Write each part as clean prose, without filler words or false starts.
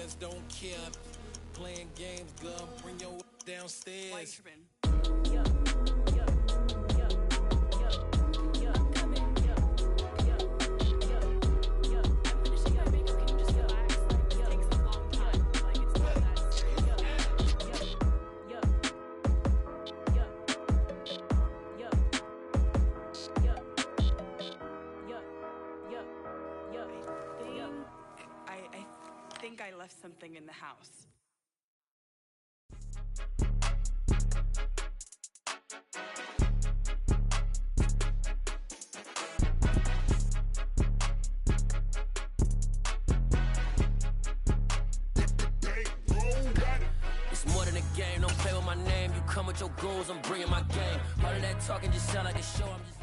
just don't care. Playing games, girl, bring your downstairs. I think I left something in the house. It's more than a game, don't play with my name. You come with your goals, I'm bringing my game. All of that talking just sound like a show. I'm just...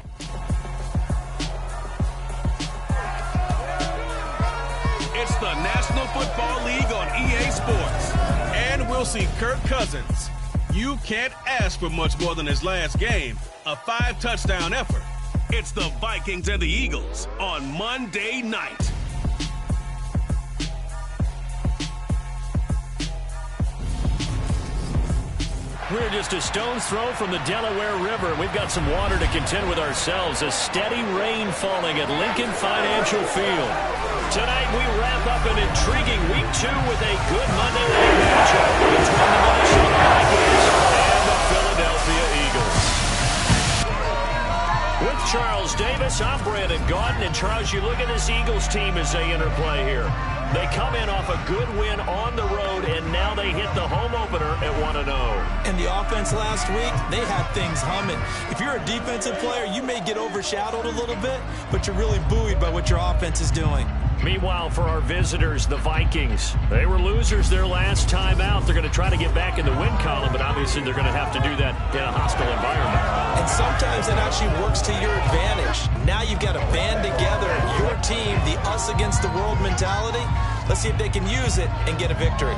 It's the National Football League on EA Sports. And we'll see Kirk Cousins. You can't ask for much more than his last game, a 5-touchdown effort. It's the Vikings and the Eagles on Monday night. We're just a stone's throw from the Delaware River. We've got some water to contend with ourselves. A steady rain falling at Lincoln Financial Field. Tonight we wrap up an intriguing Week 2 with a good Monday night matchup between the Minnesota Vikings and the Philadelphia Eagles. With Charles Davis, I'm Brandon Gaudin. And Charles, you look at this Eagles team as they interplay here. They come in off a good win on the road, and now they hit the home opener at 1-0. And the offense last week, they had things humming. If you're a defensive player, you may get overshadowed a little bit, but you're really buoyed by what your offense is doing. Meanwhile, for our visitors, the Vikings, they were losers their last time out. They're going to try to get back in the win column, but obviously they're going to have to do that in a hostile environment. And sometimes it actually works to your advantage. Now you've got to band together your team, the us against the world mentality. Let's see if they can use it and get a victory.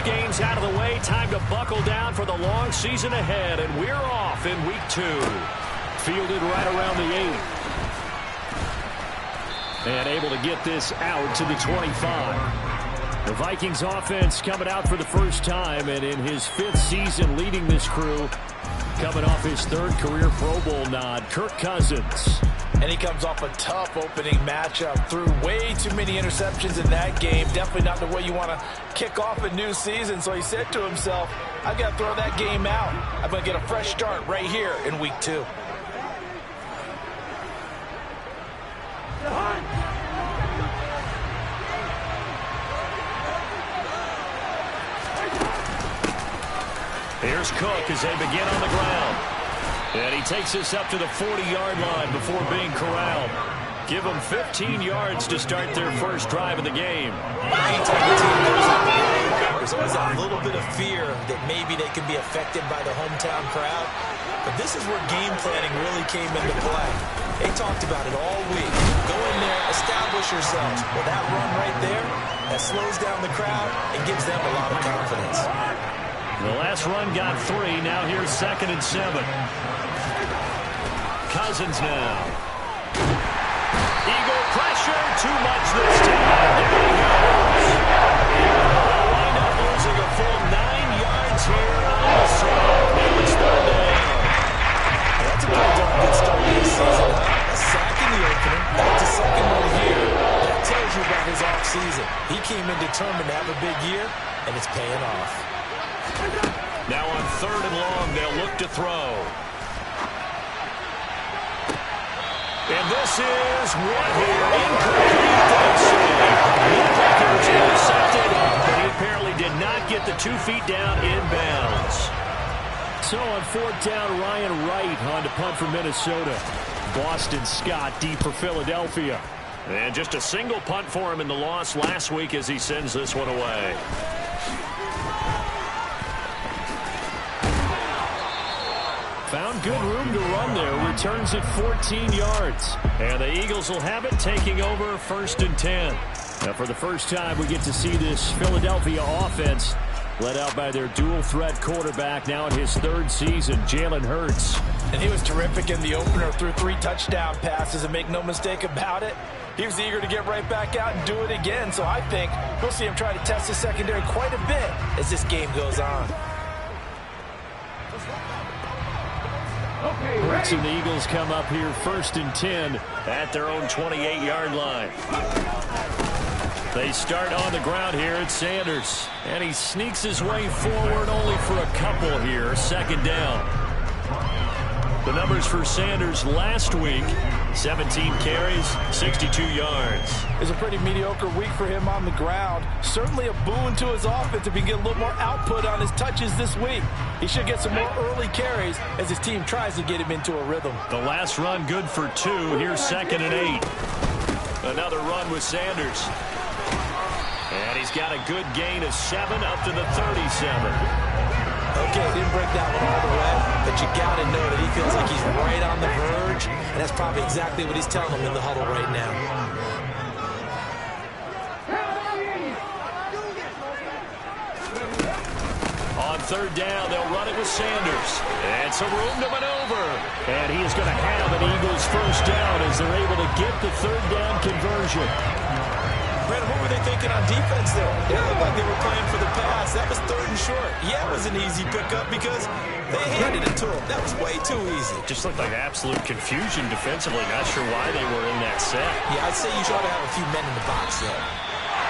Games out of the way, time to buckle down for the long season ahead, and we're off in Week 2. Fielded right around the 8. And able to get this out to the 25. The Vikings offense coming out for the first time, and in his 5th season leading this crew, coming off his 3rd career Pro Bowl nod, Kirk Cousins. And he comes off a tough opening matchup. Threw way too many interceptions in that game. Definitely not the way you want to kick off a new season. So he said to himself, I've got to throw that game out. I'm going to get a fresh start right here in Week 2. Here's Cook as they begin on the ground. And he takes us up to the 40-yard line before being corralled. Give them 15 yards to start their first drive of the game. Anytime the team goes on the road, there's always that little bit of fear that maybe they can be affected by the hometown crowd. But this is where game planning really came into play. They talked about it all week. Go in there, establish yourselves. Well, that run right there, that slows down the crowd and gives them a lot of confidence. The last run got 3. Now here's 2nd and 7. Cousins now. Eagle pressure, too much this time. There he goes. They'll wind up losing a full 9 yards here on the throw. It's 3rd down. That's a pretty darn good start to this season. A sack in the opener, back to second one here. That tells you about his offseason. He came in determined to have a big year, and it's paying off. Now on 3rd and long, they'll look to throw. And this is what here. Incomplete, don't say. Woodpecker's intercepted, but he apparently did not get the 2 feet down inbounds. So on 4th down, Ryan Wright on to punt for Minnesota. Boston Scott deep for Philadelphia. And just a single punt for him in the loss last week as he sends this one away. Found good room to run there. Returns at 14 yards. And the Eagles will have it, taking over 1st and 10. Now for the first time, we get to see this Philadelphia offense led out by their dual-threat quarterback now in his 3rd season, Jalen Hurts. And he was terrific in the opener, threw 3 touchdown passes, and make no mistake about it, he was eager to get right back out and do it again. So I think we'll see him try to test the secondary quite a bit as this game goes on. Hurts and the Eagles come up here 1st and 10 at their own 28-yard line. They start on the ground here at Sanders. And he sneaks his way forward only for a couple here. 2nd down. The numbers for Sanders last week, 17 carries, 62 yards. It was a pretty mediocre week for him on the ground. Certainly a boon to his offense if he can get a little more output on his touches this week. He should get some more early carries as his team tries to get him into a rhythm. The last run good for 2. Here's 2nd and 8. Another run with Sanders. And he's got a good gain of 7 up to the 37. Okay, didn't break that one all the way, but you got to know that he feels like he's right on the verge, and that's probably exactly what he's telling them in the huddle right now. On 3rd down, they'll run it with Sanders. And some room to maneuver. And he is going to have an Eagles 1st down as they're able to get the 3rd down conversion. Brandon, what were they thinking on defense there? It looked like they were playing for the pass. That was 3rd and short. Yeah, it was an easy pickup because they handed it to him. That was way too easy. Just looked like absolute confusion defensively. Not sure why they were in that set. Yeah, I'd say you ought to have a few men in the box there.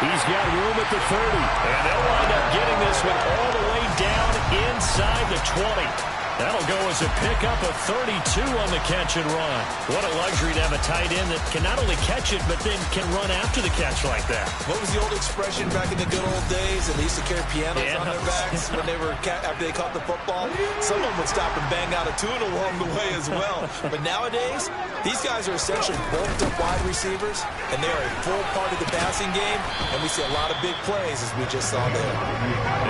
He's got room at the 30. And they'll wind up getting this one all the way down inside the 20. That'll go as a pickup of 32 on the catch and run. What a luxury to have a tight end that can not only catch it, but then can run after the catch like that. What was the old expression back in the good old days? And they used to carry pianos on their backs when they were after they caught the football. Someone would stop and bang out a tune along the way as well. But nowadays, these guys are essentially bulked up wide receivers, and they are a full part of the passing game, and we see a lot of big plays as we just saw there.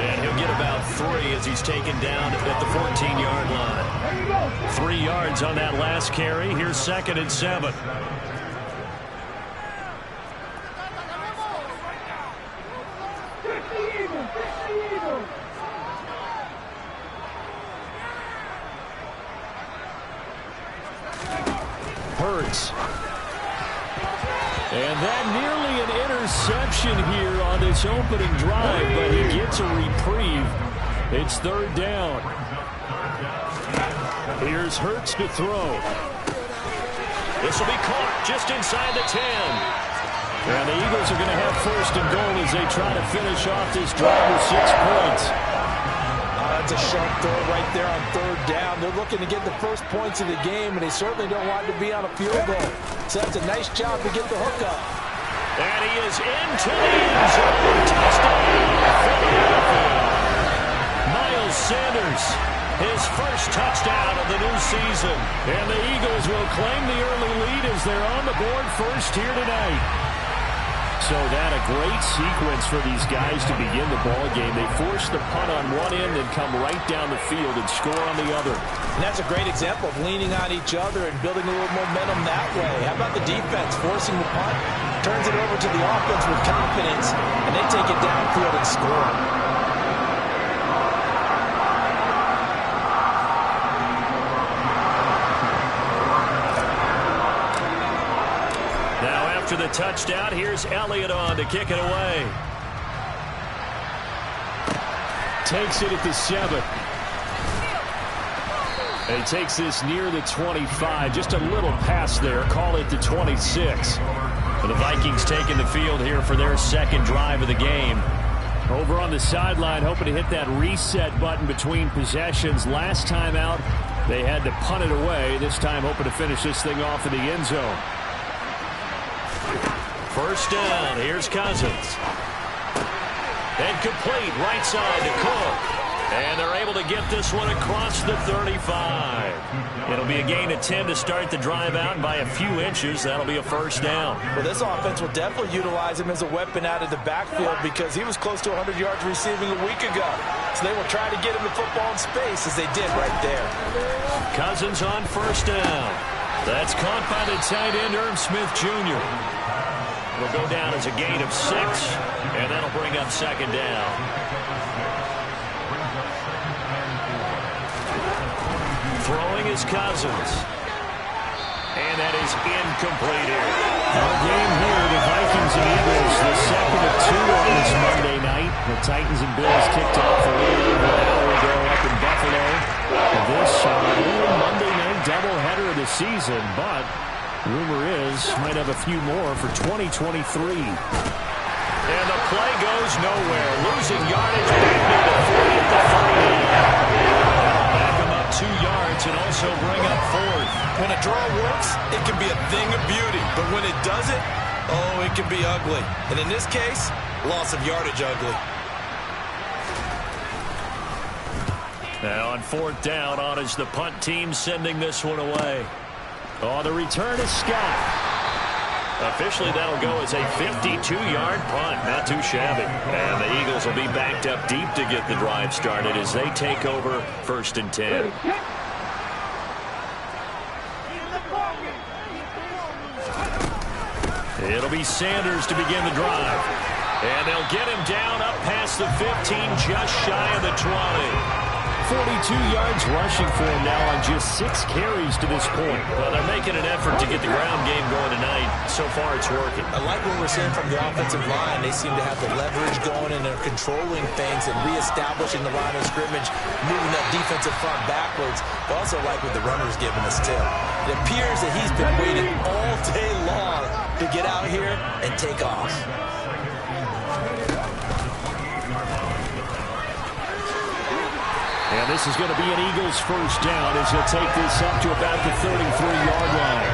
And he'll get about 3 as he's taken down at the 14-yard line. 3 yards on that last carry. Here's 2nd and 7. Hurts. And that nearly an interception here on this opening drive, but he gets a reprieve. It's 3rd down. Here's Hurts to throw. This will be caught just inside the 10. And the Eagles are going to have 1st and goal as they try to finish off this drive with 6 points. That's a sharp throw right there on 3rd down. They're looking to get the first points of the game, and they certainly don't want to be on a field goal. So that's a nice job to get the hook up. And he is into the end zone. Touchdown, Philadelphia. Miles Sanders, his first touchdown of the new season. And the Eagles will claim the early lead as they're on the board first here tonight. So that a great sequence for these guys to begin the ball game. They force the punt on one end and come right down the field and score on the other. And that's a great example of leaning on each other and building a little momentum that way. How about the defense forcing the punt? Turns it over to the offense with confidence, and they take it downfield and score. After the touchdown, here's Elliott on to kick it away. Takes it at the 7. And he takes this near the 25. Just a little pass there. Call it the 26. And the Vikings taking the field here for their 2nd drive of the game. Over on the sideline, hoping to hit that reset button between possessions. Last time out, they had to punt it away. This time, hoping to finish this thing off in the end zone. 1st down. Here's Cousins. And complete right side to Cook. And they're able to get this one across the 35. It'll be a gain of 10 to start the drive out. By a few inches, that'll be a 1st down. Well, this offense will definitely utilize him as a weapon out of the backfield because he was close to 100 yards receiving a week ago. So they will try to get him the football in space as they did right there. Cousins on 1st down. That's caught by the tight end, Irv Smith Jr. It'll go down as a gain of 6, and that'll bring up 2nd down. Throwing is Cousins. And that is incomplete here. Our game here, the Vikings and Eagles, the second of 2 on this Monday night. The Titans and Bills kicked off a little over an hour ago up in Buffalo. This only Monday night doubleheader of the season, but rumor is might have a few more for 2023. And the play goes nowhere. Losing yardage back near the 40 at the 39. Back him up 2 yards and also bring up 4th. When a draw works, it can be a thing of beauty. But when it doesn't, oh, it can be ugly. And in this case, loss of yardage ugly. Now on 4th down, on is the punt team sending this one away. Oh, the return is Scott. Officially, that'll go as a 52-yard punt. Not too shabby. And the Eagles will be backed up deep to get the drive started as they take over 1st and 10. It'll be Sanders to begin the drive. And they'll get him down up past the 15, just shy of the 20. 42 yards rushing for him now on just 6 carries to this point. Well, they're making an effort to get the ground game going tonight. So far, it's working. I like what we're seeing from the offensive line. They seem to have the leverage going, and they're controlling things and reestablishing the line of scrimmage, moving that defensive front backwards. But also like what the runner's giving us, too. It appears that he's been waiting all day long to get out here and take off. And this is going to be an Eagles first down as he'll take this up to about the 33-yard line.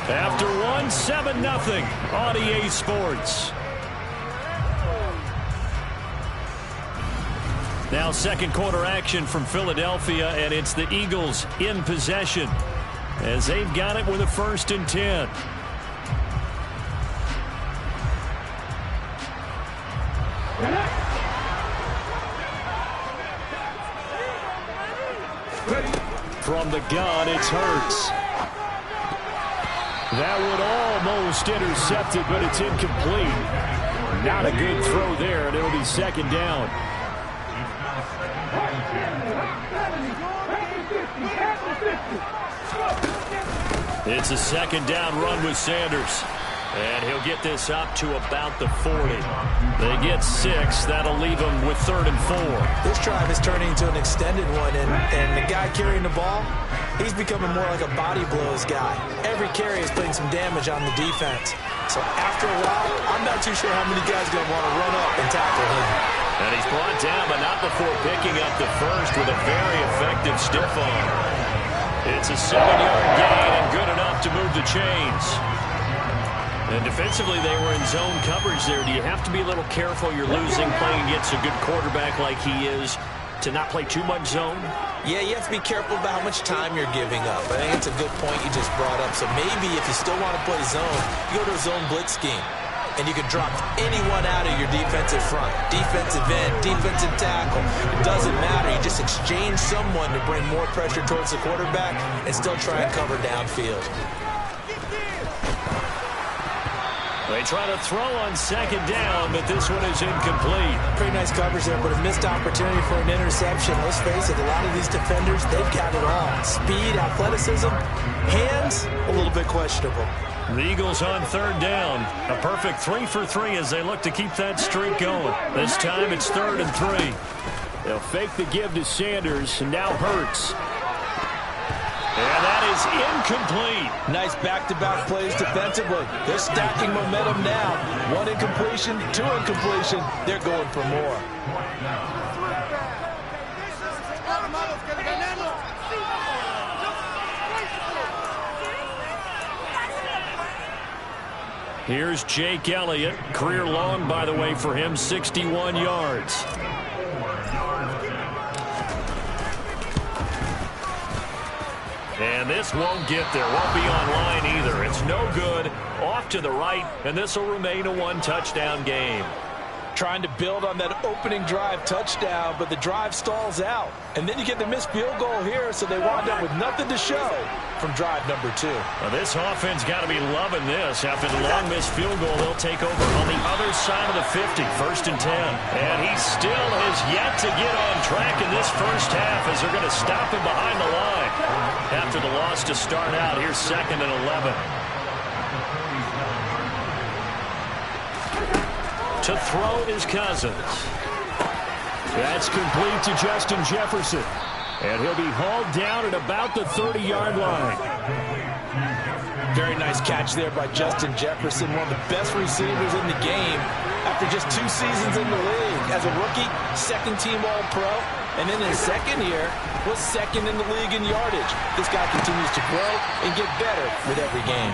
After 7-0 on EA Sports. Now second quarter action from Philadelphia, and it's the Eagles in possession as they've got it with a 1st and 10. From the gun, it's Hurts. That would almost intercept it, but it's incomplete. Not a good throw there, and it'll be 2nd down. It's a 2nd down run with Sanders. And he'll get this up to about the 40. They get 6. That'll leave them with 3rd and 4. This drive is turning into an extended one, and the guy carrying the ball, he's becoming more like a body blows guy. Every carry is putting some damage on the defense. So after a while, I'm not too sure how many guys are going to want to run up and tackle him. And he's brought down, but not before picking up the 1st with a very effective stiff arm. It's a 7-yard gain and good enough to move the chains. And defensively, they were in zone coverage there. Do you have to be a little careful? You're losing, playing against a good quarterback like he is, to not play too much zone? Yeah, you have to be careful about how much time you're giving up. I think it's a good point you just brought up. So maybe if you still want to play zone, you go to a zone blitz scheme. And you can drop anyone out of your defensive front. Defensive end, defensive tackle. It doesn't matter. You just exchange someone to bring more pressure towards the quarterback and still try and cover downfield. They try to throw on 2nd down, but this one is incomplete. Pretty nice coverage there, but a missed opportunity for an interception. Let's face it, a lot of these defenders, they've got it all. Speed, athleticism, hands, a little bit questionable. The Eagles on 3rd down. A perfect 3 for 3 as they look to keep that streak going. This time it's 3rd and 3. They'll fake the give to Sanders, and now Hurts. And that is incomplete. Nice back-to-back plays defensively. They're stacking momentum now. 1 incompletion, 2 incompletion. They're going for more. Here's Jake Elliott. Career long, by the way, for him, 61 yards. And this won't get there. Won't be online either. It's no good. Off to the right, and this will remain a 1-touchdown game. trying to build on that opening drive touchdown, but the drive stalls out. And then you get the missed field goal here, so they wind up with nothing to show from drive number 2. Well, this offense got to be loving this. After the long missed field goal, they'll take over on the other side of the 50, 1st and 10. And he still has yet to get on track in this first half as they're going to stop him behind the line. After the loss to start out, here's 2nd and 11. To throw is Cousins. That's complete to Justin Jefferson. And he'll be hauled down at about the 30-yard line. Very nice catch there by Justin Jefferson, one of the best receivers in the game after just 2 seasons in the league. As a rookie, 2nd-team All-Pro, and in his 2nd year, was 2nd in the league in yardage. This guy continues to grow and get better with every game.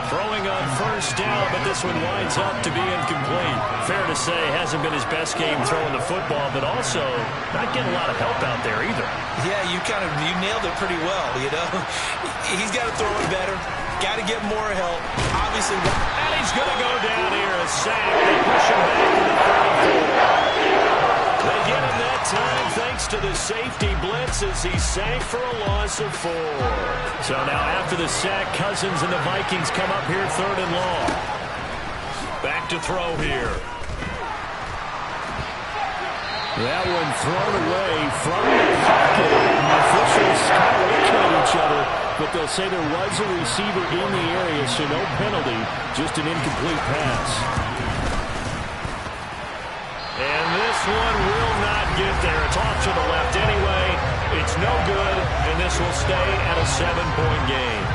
Throwing on 1st down, but this one winds up to be incomplete. Fair to say, hasn't been his best game throwing the football, but also not getting a lot of help out there either. Yeah, you nailed it pretty well, you know. He's got to throw it better. Got to get more help. Obviously. And he's going to go down here. A sack. They push him back to the 34. They get him that time thanks to the safety blitz as he sank for a loss of 4. So now after the sack, Cousins and the Vikings come up here 3rd and long. Back to throw here. That one thrown away from the pocket. The officials kind of looking at each other, but they'll say there was a receiver in the area, so no penalty, just an incomplete pass. And this one will not get there. It's off to the left anyway. It's no good, and this will stay at a 7-point game.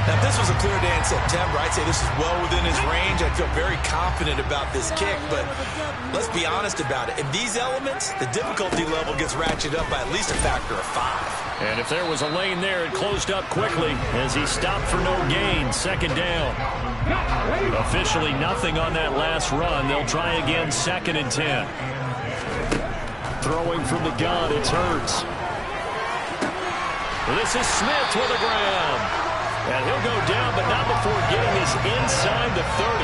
Now, if this was a clear day in September, I'd say this is well within his range. I feel very confident about this kick, but let's be honest about it. In these elements, the difficulty level gets ratcheted up by at least a factor of 5. And if there was a lane there, it closed up quickly as he stopped for no gain. 2nd down. Officially nothing on that last run. They'll try again 2nd and 10. Throwing from the gun, it's Hurts. This is Smith to the ground. And he'll go down, but not before getting this inside the 30.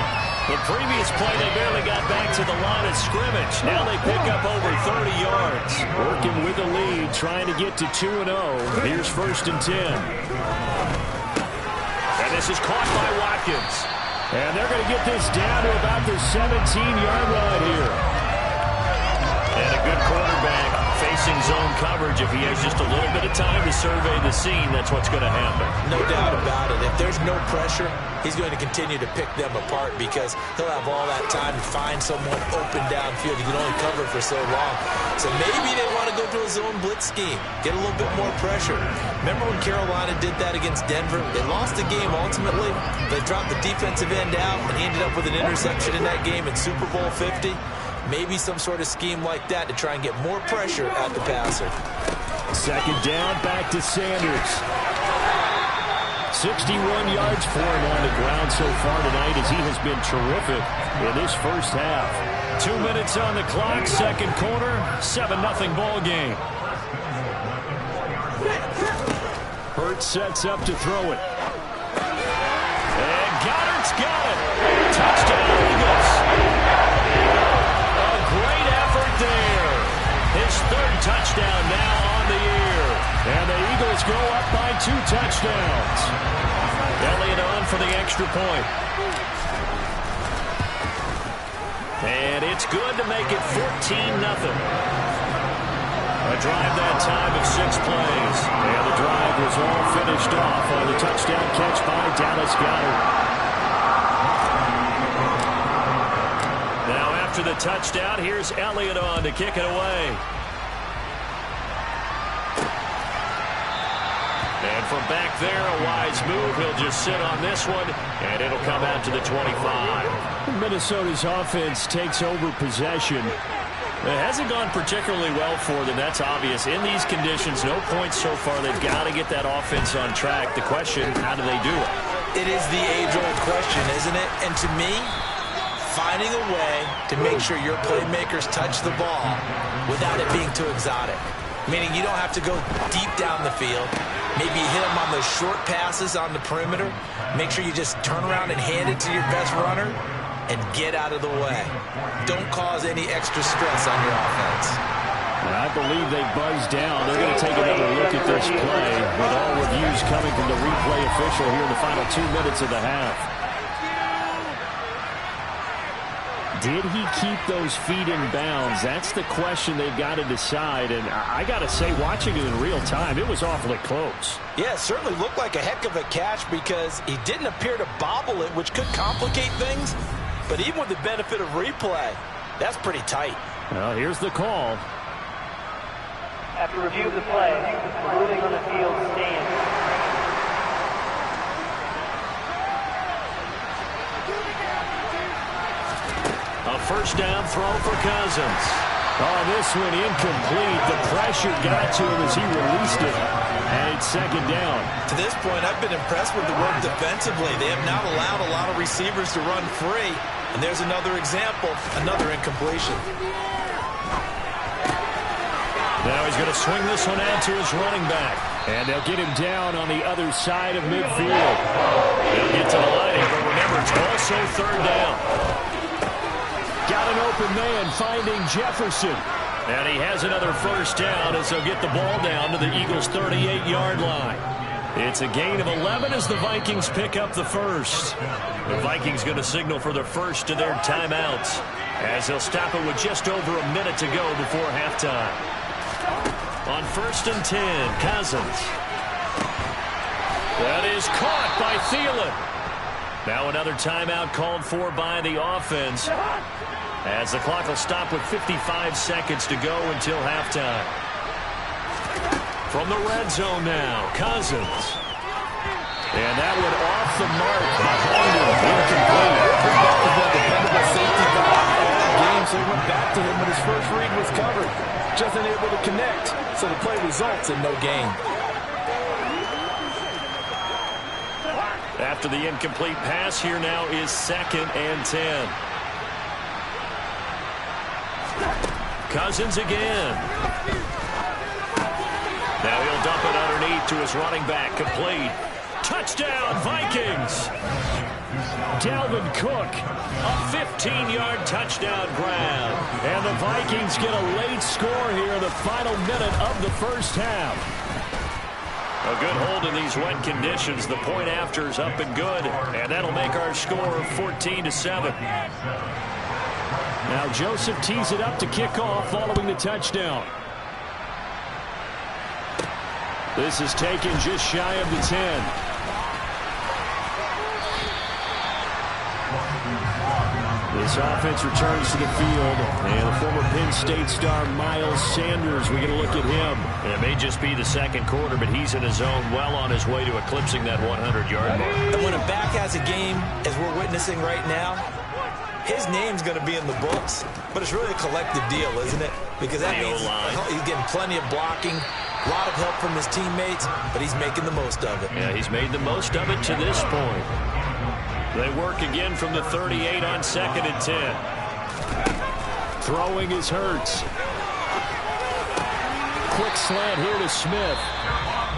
The previous play, they barely got back to the line of scrimmage. Now they pick up over 30 yards. Working with the lead, trying to get to 2-0. Here's 1st and 10. And this is caught by Watkins. And they're going to get this down to about the 17-yard line here. And a good quarterback facing zone coverage. If he has just a little bit of time to survey the scene, that's what's going to happen. No doubt about it. If there's no pressure, he's going to continue to pick them apart because he'll have all that time to find someone open downfield. He can only cover for so long. So maybe they want to go to a zone blitz scheme, get a little bit more pressure. Remember when Carolina did that against Denver? They lost the game ultimately. They dropped the defensive end out, and he ended up with an interception in that game in Super Bowl 50. Maybe some sort of scheme like that to try and get more pressure at the passer. 2nd down, back to Sanders. 61 yards for him on the ground so far tonight as he has been terrific in this first half. 2 minutes on the clock, 2nd quarter, 7-0 ball game. Hurts sets up to throw it. And Goddard's got it. Touchdown, Eagles. Great effort there. His 3rd touchdown now on the year. And the Eagles go up by 2 touchdowns. Elliott on for the extra point. And it's good to make it 14-0. A drive that time of 6 plays. And the drive was all finished off on the touchdown catch by Dallas Goedert. Now after the touchdown, here's Elliott on to kick it away. And from back there, a wise move. He'll just sit on this one, and it'll come out to the 25. Minnesota's offense takes over possession. It hasn't gone particularly well for them, that's obvious. In these conditions, no points so far. They've got to get that offense on track. The question, how do they do it? It is the age-old question, isn't it? And to me, finding a way to make sure your playmakers touch the ball without it being too exotic. Meaning you don't have to go deep down the field. Maybe you hit them on those short passes on the perimeter. Make sure you just turn around and hand it to your best runner. and get out of the way. Don't cause any extra stress on your offense. And I believe they buzzed down. They're going to take another look at this play with all reviews coming from the replay official here in the final 2 minutes of the half. Did he keep those feet in bounds? That's the question they've got to decide. And I got to say, watching it in real time, it was awfully close. Yeah, it certainly looked like a heck of a catch because he didn't appear to bobble it, which could complicate things. But even with the benefit of replay, that's pretty tight. Well, here's the call. After review of the play, the ruling on the field stands. A first down throw for Cousins. Oh, this one incomplete. The pressure got to him as he released it. And it's second down. To this point, I've been impressed with the work defensively. They have not allowed a lot of receivers to run free. And there's another example, another incompletion. Now he's going to swing this one out to his running back. And they'll get him down on the other side of midfield. They'll get to the line here, but remember, it's also third down. Got an open man finding Jefferson. And he has another first down as they'll get the ball down to the Eagles' 38-yard line. It's a gain of 11 as the Vikings pick up the first. The Vikings going to signal for their first of their timeouts as they'll stop it with just over a minute to go before halftime. On 1st and 10, Cousins. That is caught by Thielen. Now another timeout called for by the offense as the clock will stop with 55 seconds to go until halftime. From the red zone now, Cousins. And that one off the mark behind him, incomplete. Dependable safety valve all game, so he went back to him when his first read was covered. Just unable to connect, so the play results in no gain. After the incomplete pass, here now is 2nd and 10. Cousins again. Now he'll dump it underneath to his running back. Complete. Touchdown, Vikings! Dalvin Cook, a 15-yard touchdown grab. And the Vikings get a late score here in the final minute of the first half. A good hold in these wet conditions. The point after is up and good. And that'll make our score 14-7. Now Joseph tees it up to kick off following the touchdown. This is taken just shy of the 10. This offense returns to the field, and the former Penn State star Miles Sanders, we're going to look at him. And it may just be the second quarter, but he's in his zone, well on his way to eclipsing that 100-yard mark. And when a back has a game, as we're witnessing right now, his name's going to be in the books, but it's really a collective deal, isn't it? Because that means he's getting plenty of blocking, a lot of help from his teammates, but he's making the most of it. Yeah, he's made the most of it to this point. They work again from the 38 on 2nd and 10. Throwing is Hurts. Quick slant here to Smith.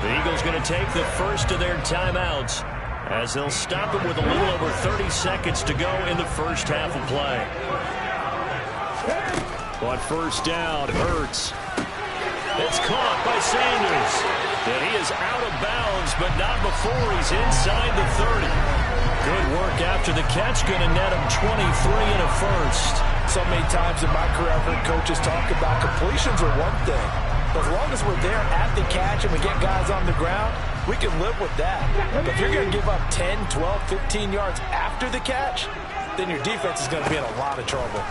The Eagles going to take the first of their timeouts as they'll stop it with a little over 30 seconds to go in the first half of play. On first down, Hurts. It's caught by Sanders. And he is out of bounds, but not before he's inside the 30. Good work after the catch, going to net him 23 and a first. So many times in my career I've heard coaches talk about completions are one thing. But as long as we're there at the catch and we get guys on the ground, we can live with that. But if you're going to give up 10, 12, 15 yards after the catch, then your defense is going to be in a lot of trouble.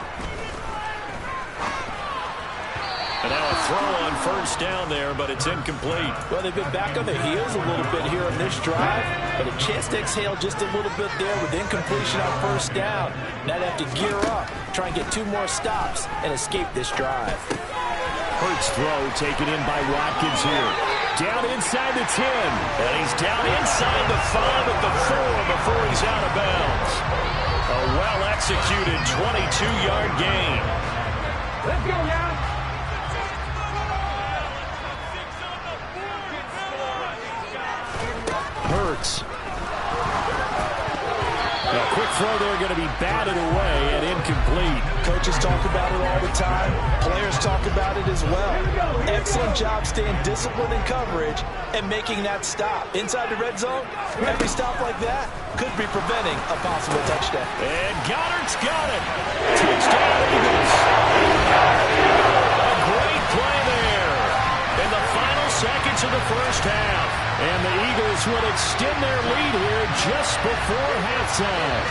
And now a throw on first down there, but it's incomplete. Well, they've been back on their heels a little bit here on this drive, but a chance to exhale just a little bit there with incompletion on first down. Now they have to gear up, try and get 2 more stops, and escape this drive. Hurts throw taken in by Watkins here. Down inside the 10. And he's down inside the 5 at the 4 before he's out of bounds. A well-executed 22-yard gain. Let's go now. Hurts. A quick throw there going to be batted away and incomplete. Coaches talk about it all the time. Players talk about it as well. Excellent job staying disciplined in coverage and making that stop. Inside the red zone, every stop like that could be preventing a possible touchdown. And Goddard's got it. Touchdown, Eagles. A great play there in the final seconds of the first half. And the Eagles will extend their lead here just before halftime.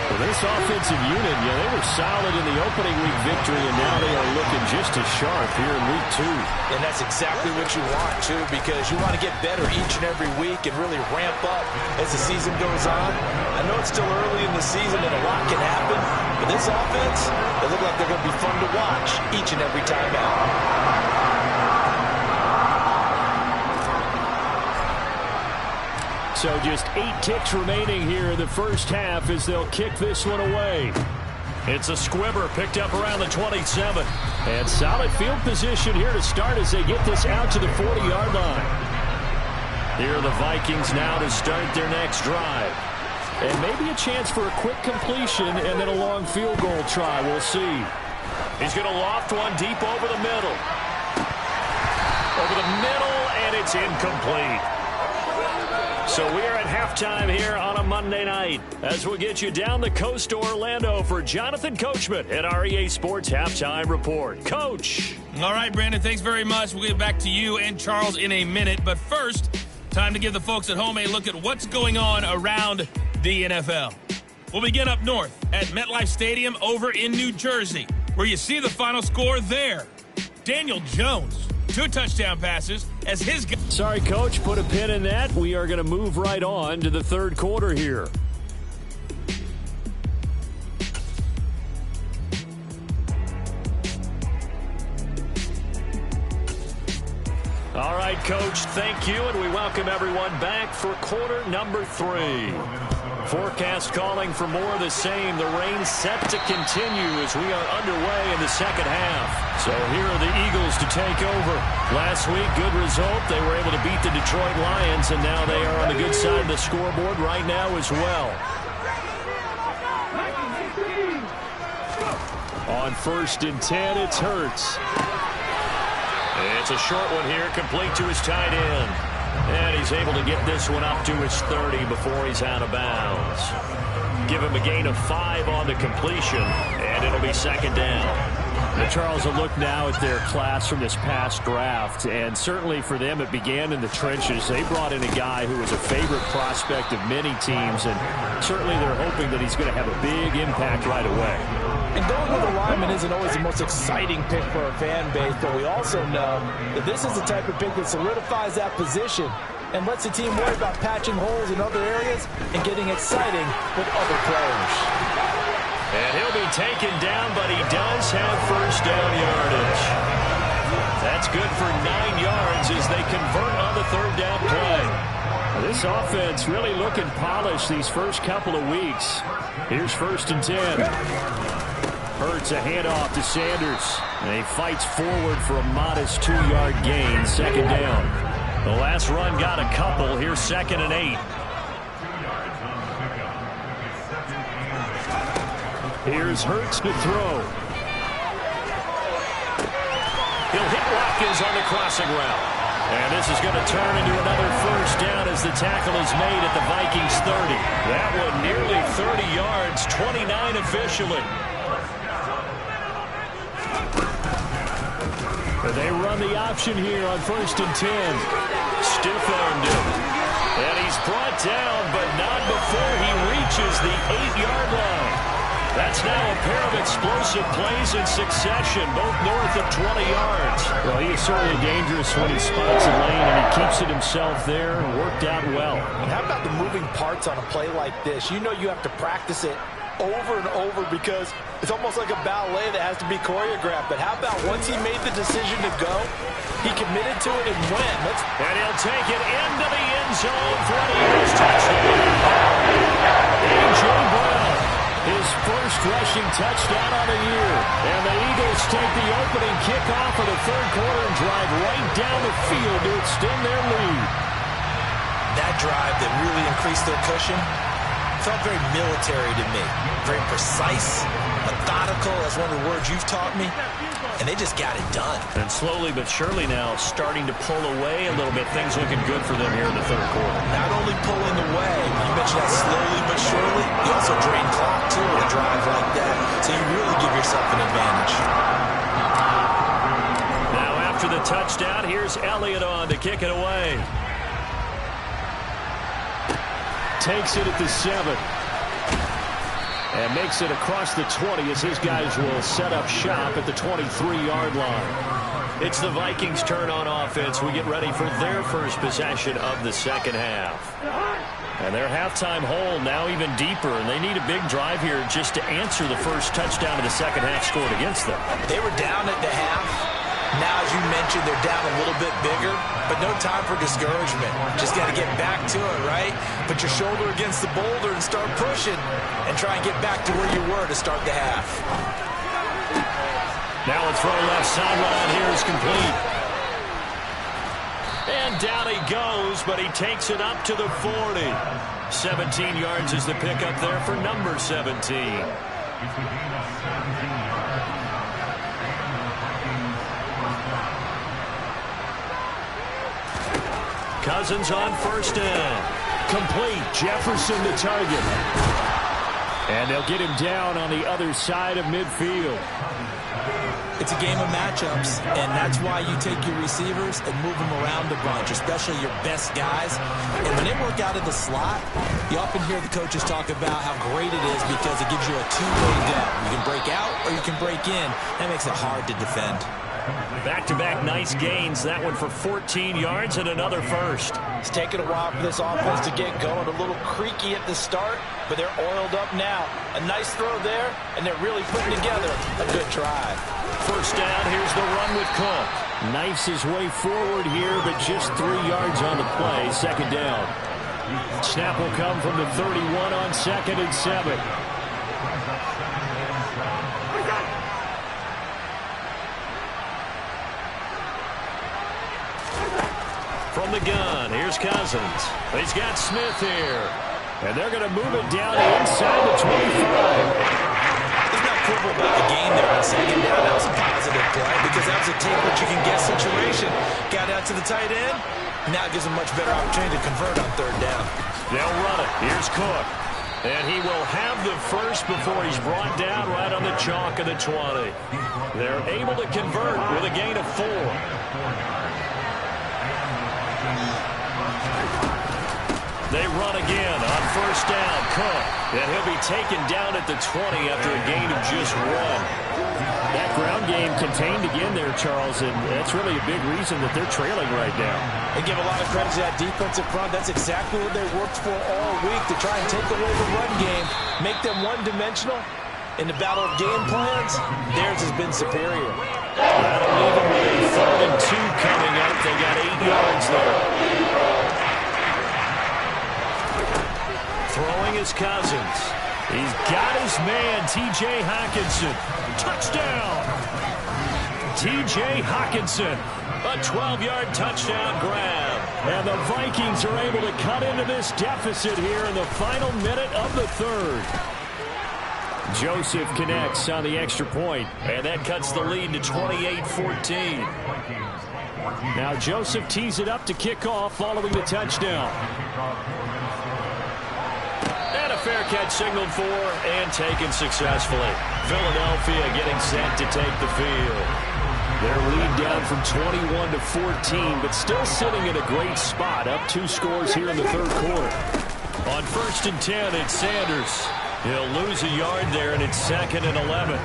Well, this offensive unit, they were solid in the opening week victory, and now they are looking just as sharp here in week 2. And that's exactly what you want, too, because you want to get better each and every week and really ramp up as the season goes on. I know it's still early in the season and a lot can happen, but this offense, they look like they're going to be fun to watch each and every time out. So just 8 ticks remaining here in the first half as they'll kick this one away. It's a squibber picked up around the 27. And solid field position here to start as they get this out to the 40-yard line. Here are the Vikings now to start their next drive. And maybe a chance for a quick completion and then a long field goal try. We'll see. He's going to loft one deep over the middle. Over the middle, and it's incomplete. So we are at halftime here on a Monday night as we'll get you down the coast to Orlando for Jonathan Coachman at our EA Sports Halftime Report. Coach. All right, Brandon, thanks very much. We'll get back to you and Charles in a minute. But first, time to give the folks at home a look at what's going on around the NFL. We'll begin up north at MetLife Stadium over in New Jersey, where you see the final score there. Daniel Jones, 2 touchdown passes as his... Sorry, Coach, put a pin in that. We are going to move right on to the third quarter here. All right, Coach, thank you, and we welcome everyone back for quarter number 3. Forecast calling for more of the same. The rain set to continue as we are underway in the second half. So here are the Eagles to take over. Last week, good result. They were able to beat the Detroit Lions, and now they are on the good side of the scoreboard right now as well. On 1st and 10, it's Hurts. It's a short one here, complete to his tight end. And he's able to get this one up to his 30 before he's out of bounds. Give him a gain of 5 on the completion, and it'll be second down. Now, Charles, a look now at their class from this past draft, and certainly for them it began in the trenches. They brought in a guy who was a favorite prospect of many teams, and certainly they're hoping that he's going to have a big impact right away. And going with a lineman isn't always the most exciting pick for a fan base, but we also know that this is the type of pick that solidifies that position and lets the team worry about patching holes in other areas and getting exciting with other players. And he'll be taken down, but he does have first down yardage. That's good for 9 yards as they convert on the third down play. This offense really looking polished these first couple of weeks. Here's 1st and 10. Hurts a handoff to Sanders. And he fights forward for a modest 2-yard gain, second down. The last run got a couple. Here's 2nd and 8. Here's Hurts to throw. He'll hit Watkins on the crossing route. And this is going to turn into another first down as the tackle is made at the Vikings 30. That one nearly 30 yards, 29 officially. They run the option here on 1st and 10. Stiff-armed him. And he's brought down, but not before he reaches the 8-yard line. That's now a pair of explosive plays in succession, both north of 20 yards. Well, he is certainly dangerous when he spots a lane, and he keeps it himself there. Worked out well. And how about the moving parts on a play like this? You know you have to practice it over and over because it's almost like a ballet that has to be choreographed. But how about once he made the decision to go, he committed to it and went. And he'll take it into the end zone for an Eagles touchdown. A.J. Brown, his first rushing touchdown on the year. And the Eagles take the opening kickoff of the third quarter and drive right down the field to extend their lead. That drive that really increased their cushion, felt very military to me. Very precise, methodical, that's one of the words you've taught me. And they just got it done. And slowly but surely now starting to pull away a little bit. Things looking good for them here in the third quarter. Not only pulling away, you mentioned that slowly but surely, you also drain clock too with a drive like that. So you really give yourself an advantage. Now after the touchdown, here's Elliott on to kick it away. Takes it at the 7. And makes it across the 20 as his guys will set up shop at the 23-yard line. It's the Vikings' turn on offense. We get ready for their first possession of the second half. And their halftime hole now even deeper, and they need a big drive here just to answer the first touchdown of the second half scored against them. They were down at the half. Now, as you mentioned, they're down a little bit bigger, but no time for discouragement. Just got to get back to it, right? Put your shoulder against the boulder and start pushing and try and get back to where you were to start the half. Now a throw left sideline here is complete. And down he goes, but he takes it up to the 40. 17 yards is the pickup there for number 17. Cousins on first down. Complete. Jefferson to target. And they'll get him down on the other side of midfield. It's a game of matchups, and that's why you take your receivers and move them around a bunch, especially your best guys. And when they work out of the slot, you often hear the coaches talk about how great it is because it gives you a two-way go. You can break out or you can break in. That makes it hard to defend. Back-to-back nice gains. That one for 14 yards and another first. It's taken a while for this offense to get going. A little creaky at the start, but they're oiled up now. A nice throw there, and they're really putting together a good drive. First down, here's the run with Cook. Knifes his way forward here, but just 3 yards on the play. Second down. Snap will come from the 31 on 2nd and 7. From the gun, here's Cousins. He's got Smith here. And they're going to move it down inside the 25. There's no quibble about the game there on second down. That was a positive play because that was a take-what-you-can-get situation. Got out to the tight end. Now it gives them much better opportunity to convert on third down. They'll run it. Here's Cook. And he will have the first before he's brought down right on the chalk of the 20. They're able to convert with a gain of 4. They run again on first down. Cook. And he'll be taken down at the 20 after a gain of just 1. That ground game contained again there, Charles, and that's really a big reason that they're trailing right now. They give a lot of credit to that defensive front. That's exactly what they worked for all week, to try and take away the run game, make them one-dimensional. In the battle of game plans, theirs has been superior. That'll leave them with a 3rd and 2 coming up. They got 8 yards there. Throwing his Cousins. He's got his man, T.J. Hockenson. Touchdown! T.J. Hockenson. A 12-yard touchdown grab. And the Vikings are able to cut into this deficit here in the final minute of the 3rd. Joseph connects on the extra point, and that cuts the lead to 28-14. Now Joseph tees it up to kick off following the touchdown. And a fair catch signaled for and taken successfully. Philadelphia getting set to take the field. Their lead down from 21 to 14, but still sitting in a great spot, up 2 scores here in the 3rd quarter. On 1st and 10, it's Sanders. He'll lose a yard there, and it's 2nd and 11.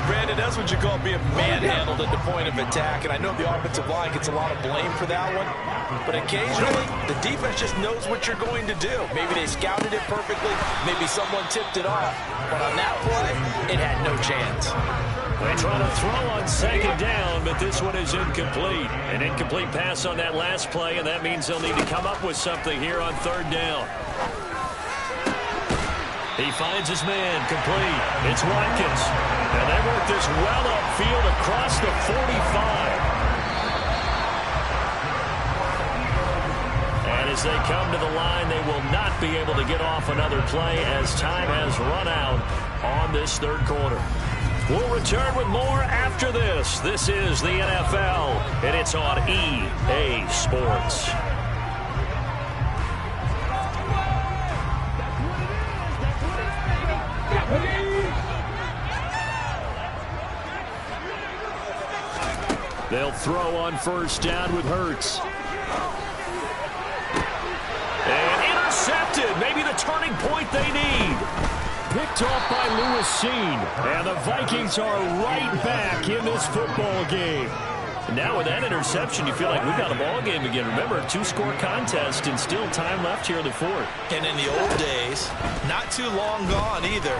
Brandon, that's what you call being manhandled at the point of attack, and I know the offensive line gets a lot of blame for that one, but occasionally the defense just knows what you're going to do. Maybe they scouted it perfectly, maybe someone tipped it off, but on that play, it had no chance. They try to throw on 2nd down, but this one is incomplete. An incomplete pass on that last play, and that means they'll need to come up with something here on 3rd down. He finds his man, complete. It's Watkins. And they work this well upfield across the 45. And as As they come to the line, they will not be able to get off another play as time has run out on this third quarter. We'll return with more after this. This is the NFL, and it's on EA Sports. They'll throw on first down with Hurts. And intercepted. Maybe the turning point they need. Picked off by Lewis Seen. And the Vikings are right back in this football game. And now with that interception, you feel like we've got a ball game again. Remember, a two-score contest and still time left here in the fourth. And in the old days, not too long gone either.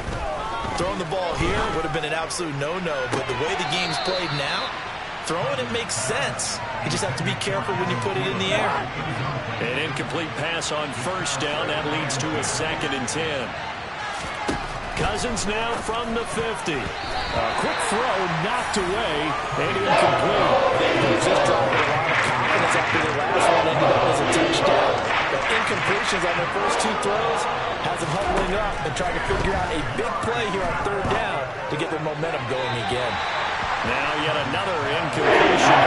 Throwing the ball here would have been an absolute no-no. But the way the game's played now, throwing it makes sense. You just have to be careful when you put it in the air. An incomplete pass on first down. That leads to a 2nd and 10. Cousins now from the 50. A quick throw knocked away and incomplete. Just dropping a lot of confidence after the last one ended up as a touchdown. The incompletions on their first 2 throws has them huddling up and trying to figure out a big play here on 3rd down to get their momentum going again. Now yet another incompletion.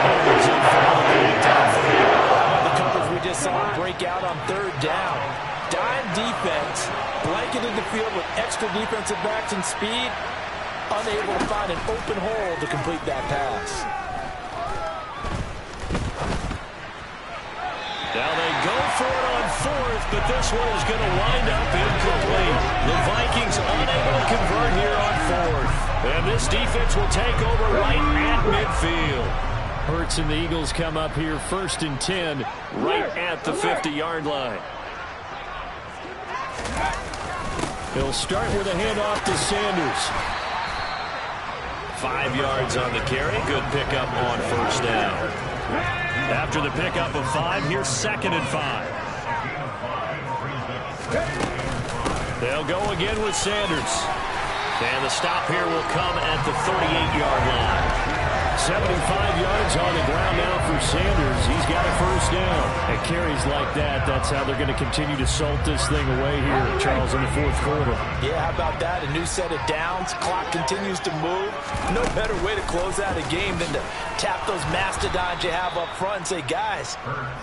The coverage we just saw break out on 3rd down. Dime defense, blanketed the field with extra defensive backs and speed, unable to find an open hole to complete that pass. Now they go for it on 4th, but this one is going to wind up incomplete. The Vikings unable to convert here on 4th. And this defense will take over right at midfield. Hurts and the Eagles come up here 1st and 10, right at the 50-yard line. He'll start with a handoff to Sanders. 5 yards on the carry. Good pickup on first down. After the pickup of 5, here's 2nd and 5. They'll go again with Sanders. And the stop here will come at the 38-yard line. 75 yards on the ground now for Sanders. He's got a first down. And carries like that, that's how they're going to continue to salt this thing away here, Charles, in the 4th quarter. Yeah, how about that? A new set of downs. Clock continues to move. No better way to close out a game than to tap those mastodons you have up front and say, guys,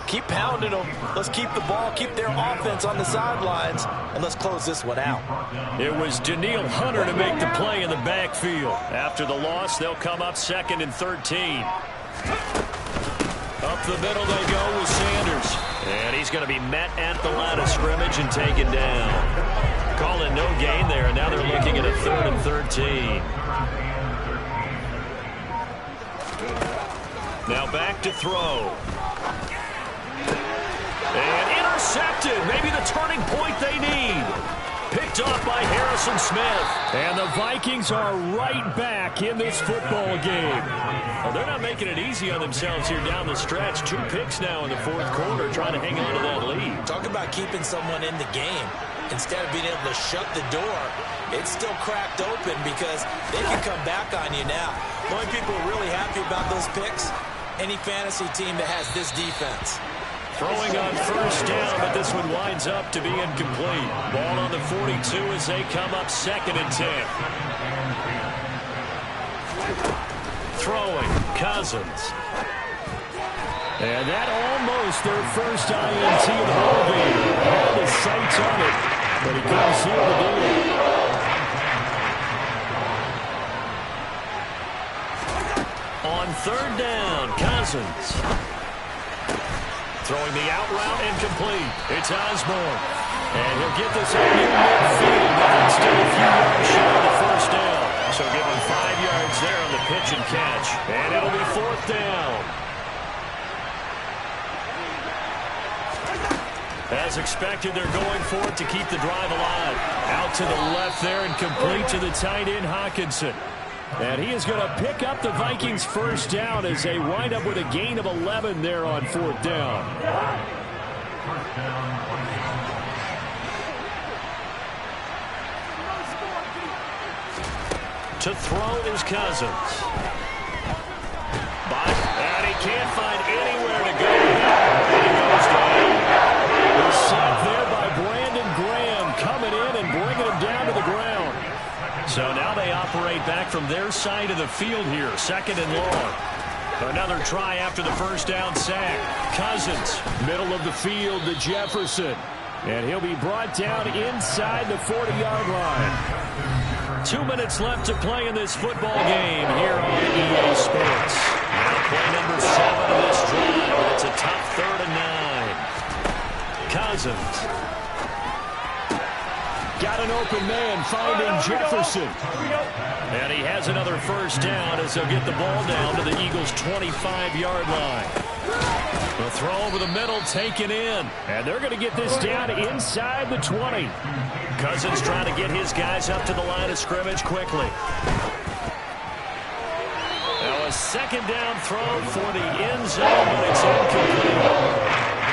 keep pounding them. Let's keep the ball, keep their offense on the sidelines, and let's close this one out. It was Danielle Hunter to make the play in the backfield. After the loss, they'll come up 2nd and 13. Up the middle they go with Sanders. And he's going to be met at the line of scrimmage and taken down. Calling no gain there, and now they're looking at a 3rd and 13. Now back to throw. And intercepted. Maybe the turning point they need. Picked off by Harrison Smith. And the Vikings are right back in this football game. Well, they're not making it easy on themselves here down the stretch. 2 picks now in the 4th quarter, trying to hang on to that lead. Talk about keeping someone in the game. Instead of being able to shut the door, it's still cracked open because they can come back on you now. The only people really happy about those picks, any fantasy team that has this defense. Throwing on first down, but this one winds up to be incomplete. Ball on the 42 as they come up 2nd and 10. Throwing, Cousins. And that almost their first INT of the whole game. All the sights on it, but he couldn't seal the deal. On 3rd down, Cousins. Throwing the out route incomplete. It's Osborne. And he'll get this out near midfield, but that's still a few yards short of the first down. So give him 5 yards there on the pitch and catch. And it'll be 4th down. As expected, they're going for it to keep the drive alive. Out to the left there and complete to the tight end, Hawkinson. And he is going to pick up the Vikings' first down as they wind up with a gain of 11 there on 4th down. To throw is Cousins. And he can't find anywhere to go. And he goes down. There's from their side of the field here. 2nd and long. Another try after the first down sack. Cousins, middle of the field to Jefferson. And he'll be brought down inside the 40-yard line. 2 minutes left to play in this football game here on EA Sports. Now play number 7 of this drive. It's a tough 3rd and 9. Cousins. Got an open man finding Jefferson. And he has another first down as they'll get the ball down to the Eagles' 25-yard line. The throw over the middle taken in. And they're going to get this down inside the 20. Cousins trying to get his guys up to the line of scrimmage quickly. Now a 2nd down throw for the end zone, but it's incomplete.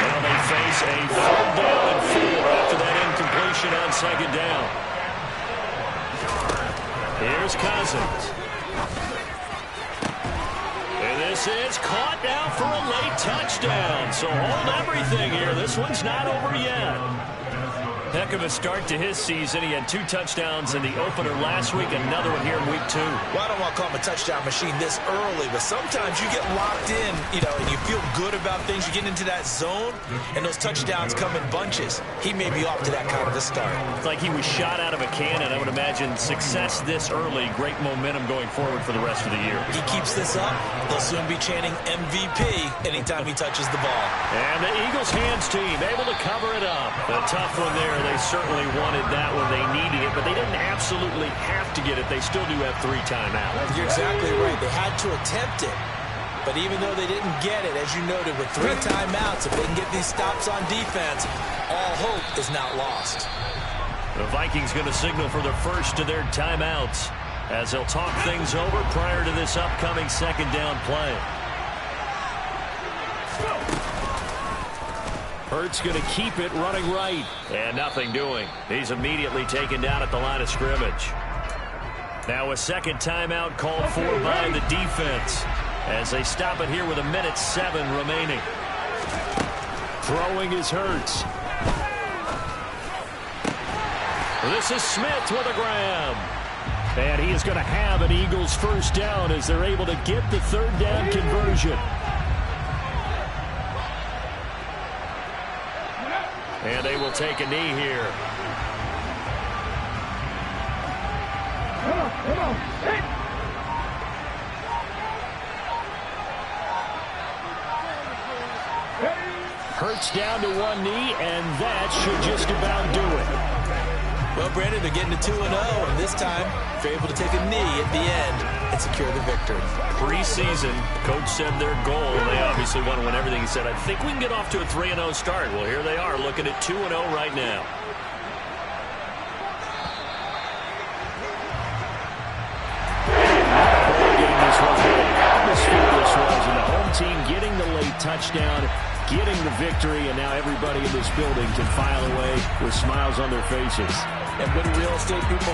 Now they face a 3rd down and 4 after that incompletion on 2nd down. Here's Cousins. And this is caught now for a late touchdown. So hold everything here. This one's not over yet. Heck of a start to his season. He had 2 touchdowns in the opener last week, another one here in week 2. Well, I don't want to call him a touchdown machine this early, but sometimes you get locked in, and you feel good about things. You get into that zone, and those touchdowns come in bunches. He may be off to that kind of a start. It's like he was shot out of a cannon. I would imagine success this early, great momentum going forward for the rest of the year. He keeps this up, they'll soon be chanting MVP anytime he touches the ball. And the Eagles hands team able to cover it up. A tough one there. They certainly wanted that when they needed it, but they didn't absolutely have to get it. They still do have 3 timeouts. You're exactly right. They had to attempt it. But even though they didn't get it, as you noted, with 3 timeouts, if they can get these stops on defense, all hope is not lost. The Vikings going to signal for the first of their timeouts as they'll talk things over prior to this upcoming 2nd down play. Hurts going to keep it running right. And nothing doing. He's immediately taken down at the line of scrimmage. Now a 2nd timeout called for by the defense as they stop it here with 1:07 remaining. Throwing is Hurts. This is Smith with a grab. And he is going to have an Eagles first down as they're able to get the 3rd down conversion. And they will take a knee here. Hurts down to 1 knee, and that should just about do it. Well, Brandon, they're getting to 2-0, and this time they're able to take a knee at the end and secure the victory. Preseason, coach said their goal, they obviously want to win everything. He said, I think we can get off to a 3-0 start. Well, here they are looking at 2-0 right now. This was the atmosphere this was, and the home team getting the late touchdown, getting the victory, and now everybody in this building can file away with smiles on their faces. And good real estate people.